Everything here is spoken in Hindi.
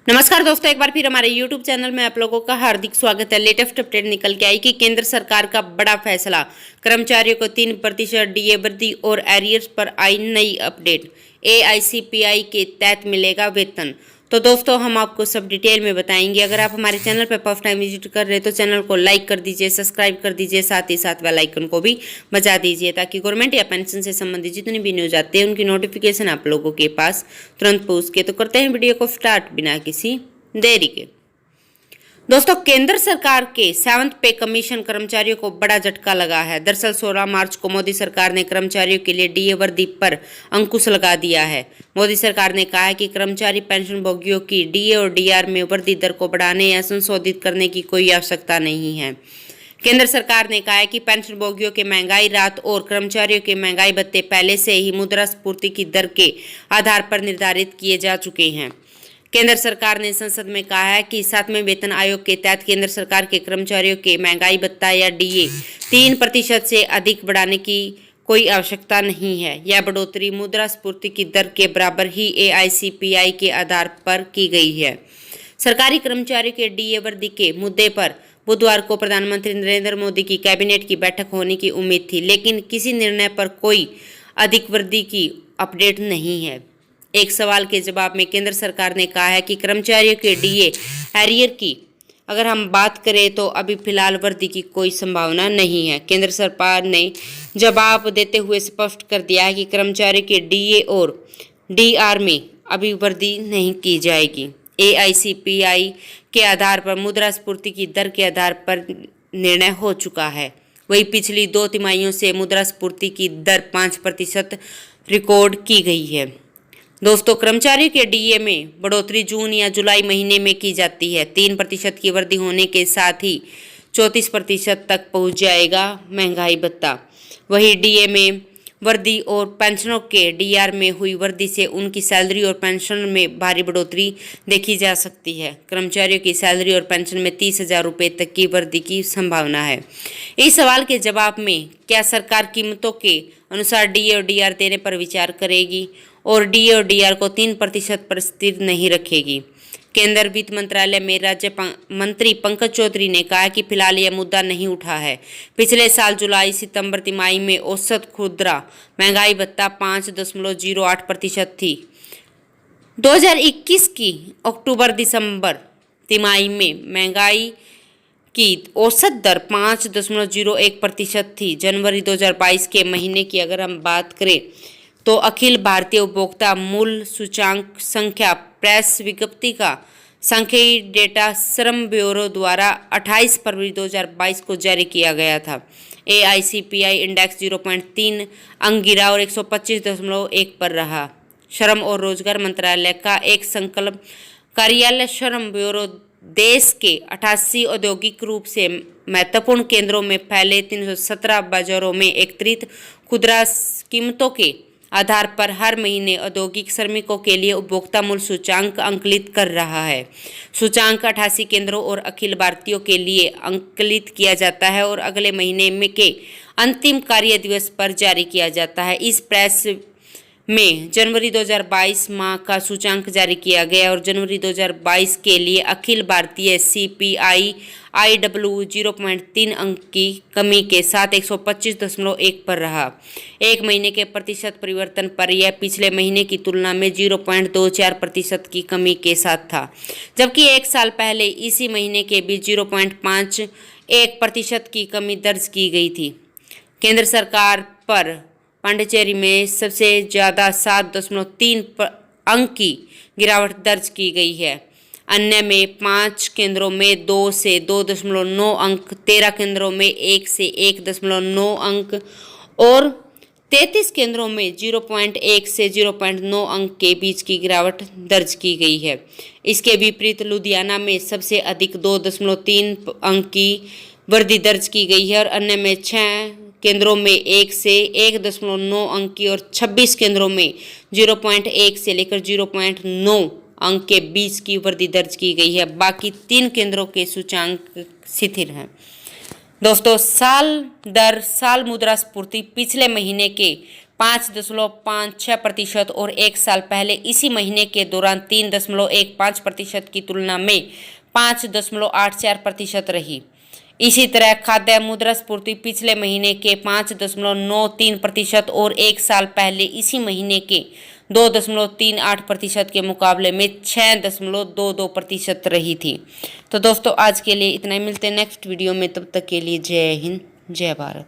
नमस्कार दोस्तों, एक बार फिर हमारे YouTube चैनल में आप लोगों का हार्दिक स्वागत है। लेटेस्ट अपडेट निकल के आई कि केंद्र सरकार का बड़ा फैसला, कर्मचारियों को 3% डीए वृद्धि और एरियर्स पर आई नई अपडेट। एआईसीपीआई के तहत मिलेगा वेतन। तो दोस्तों, हम आपको सब डिटेल में बताएंगे। अगर आप हमारे चैनल पर फर्स्ट टाइम विजिट कर रहे हैं तो चैनल को लाइक कर दीजिए, सब्सक्राइब कर दीजिए, साथ ही साथ बेल आइकन को भी बजा दीजिए ताकि गवर्नमेंट या पेंशन से संबंधित जितनी भी न्यूज आती है उनकी नोटिफिकेशन आप लोगों के पास तुरंत पहुंच के। तो करते हैं वीडियो को स्टार्ट बिना किसी देरी के। दोस्तों, केंद्र सरकार के 7th पे कमीशन कर्मचारियों को बड़ा झटका लगा है। दरअसल 16 मार्च को मोदी सरकार ने कर्मचारियों के लिए डीए वृद्धि पर अंकुश लगा दिया है। मोदी सरकार ने कहा है कि कर्मचारी पेंशन भोगियों की डीए और डीआर में वृद्धि दर को बढ़ाने या संशोधित करने की कोई आवश्यकता नहीं है। केंद्र सरकार ने कहा है कि पेंशन भोगियों के महंगाई राहत और कर्मचारियों के महंगाई भत्ते पहले से ही मुद्रास्फीति की दर के आधार पर निर्धारित किए जा चुके हैं। केंद्र सरकार ने संसद में कहा है कि 7वें वेतन आयोग के तहत केंद्र सरकार के कर्मचारियों के महंगाई भत्ता या डीए 3% से अधिक बढ़ाने की कोई आवश्यकता नहीं है। यह बढ़ोतरी मुद्रास्फीति की दर के बराबर ही एआईसीपीआई के आधार पर की गई है। सरकारी कर्मचारियों के डीए वृद्धि के मुद्दे पर बुधवार को प्रधानमंत्री नरेंद्र मोदी की कैबिनेट की बैठक होने की उम्मीद थी, लेकिन किसी निर्णय पर कोई अधिक वृद्धि की अपडेट नहीं है। एक सवाल के जवाब में केंद्र सरकार ने कहा है कि कर्मचारियों के डीए एरियर की अगर हम बात करें तो अभी फिलहाल वृद्धि की कोई संभावना नहीं है। केंद्र सरकार ने जवाब देते हुए स्पष्ट कर दिया है कि कर्मचारियों के डीए और डीआर में अभी वृद्धि नहीं की जाएगी। एआईसीपीआई के आधार पर मुद्रास्फीति की दर के आधार पर निर्णय हो चुका है। वही पिछली 2 तिमाहियों से मुद्रास्फीति की दर 5% रिकॉर्ड की गई है। दोस्तों, कर्मचारियों के डीए में बढ़ोतरी जून या जुलाई महीने में की जाती है। 3% की वृद्धि होने के साथ ही 34% तक पहुंच जाएगा महंगाई भत्ता। वही डीए में वृद्धि और पेंशनों के डीआर में हुई वृद्धि से उनकी सैलरी और पेंशन में भारी बढ़ोतरी देखी जा सकती है। कर्मचारियों की सैलरी और पेंशन में 30,000 रुपये तक की वृद्धि की संभावना है। इस सवाल के जवाब में क्या सरकार कीमतों के अनुसार डीए और डीआर देने पर विचार करेगी और डीए और डीआर को 3% पर स्थिर नहीं रखेगी? केंद्र वित्त मंत्रालय में राज्य मंत्री पंकज चौधरी ने कहा कि फिलहाल यह मुद्दा नहीं उठा है। पिछले साल जुलाई सितंबर तिमाही में औसत खुदरा महंगाई भत्ता 5.08% थी। 2021 की अक्टूबर दिसंबर तिमाही में महंगाई की औसत दर 5.01% थी। जनवरी 2022 के महीने की अगर हम बात करें तो अखिल भारतीय उपभोक्ता मूल्य सूचांक संख्या प्रेस विज्ञप्ति का सांख्यिकी डेटा श्रम ब्यूरो द्वारा 28 फरवरी 2022 को जारी किया गया था। एआईसीपीआई इंडेक्स 0.3 अंक गिरा और 125.1 पर रहा। श्रम और रोजगार मंत्रालय का एक संकल्प कार्यालय श्रम ब्यूरो देश के 88 औद्योगिक रूप से महत्वपूर्ण केंद्रों में फैले 317 बाजारों में एकत्रित खुदरा कीमतों के आधार पर हर महीने औद्योगिक श्रमिकों के लिए उपभोक्ता मूल्य सूचांक अंकलित कर रहा है। सूचांक 88 केंद्रों और अखिल भारतीयों के लिए अंकलित किया जाता है और अगले महीने में के अंतिम कार्य दिवस पर जारी किया जाता है। इस प्रेस में जनवरी 2022 माह का सूचांक जारी किया गया और जनवरी 2022 के लिए अखिल भारतीय सीपीआई IW 0.3 अंक की कमी के साथ 125.1 पर रहा। एक महीने के प्रतिशत परिवर्तन पर यह पिछले महीने की तुलना में 0.24% की कमी के साथ था, जबकि एक साल पहले इसी महीने के बीच 0.51% की कमी दर्ज की गई थी। केंद्र सरकार पर पांडिचेरी में सबसे ज़्यादा 7.3 अंक की गिरावट दर्ज की गई है। अन्य में 5 केंद्रों में 2 से 2.9 अंक, 13 केंद्रों में 1 से 1.9 अंक और 33 केंद्रों में 0.1 से 0.9 अंक के बीच की गिरावट दर्ज की गई है। इसके विपरीत लुधियाना में सबसे अधिक 2.3 अंक की वृद्धि दर्ज की गई है और अन्य में 6 केंद्रों में 1 से 1.9 अंक की और 26 केंद्रों में 0.1 से लेकर 0.9 अंक के बीच की वृद्धि दर्ज की गई है। बाकी 3 केंद्रों के सूचांक स्थिर हैं। दोस्तों, साल दर साल मुद्रास्फीति पिछले महीने के 5.56% और एक साल पहले इसी महीने के दौरान 3.15% की तुलना में 5.84% रही। इसी तरह खाद्य मुद्रास्फीति पिछले महीने के 5.93% और एक साल पहले इसी महीने के 2.38% के मुकाबले में 6.22% रही थी। तो दोस्तों आज के लिए इतना ही, मिलते हैं नेक्स्ट वीडियो में, तब तक के लिए जय हिंद जय भारत।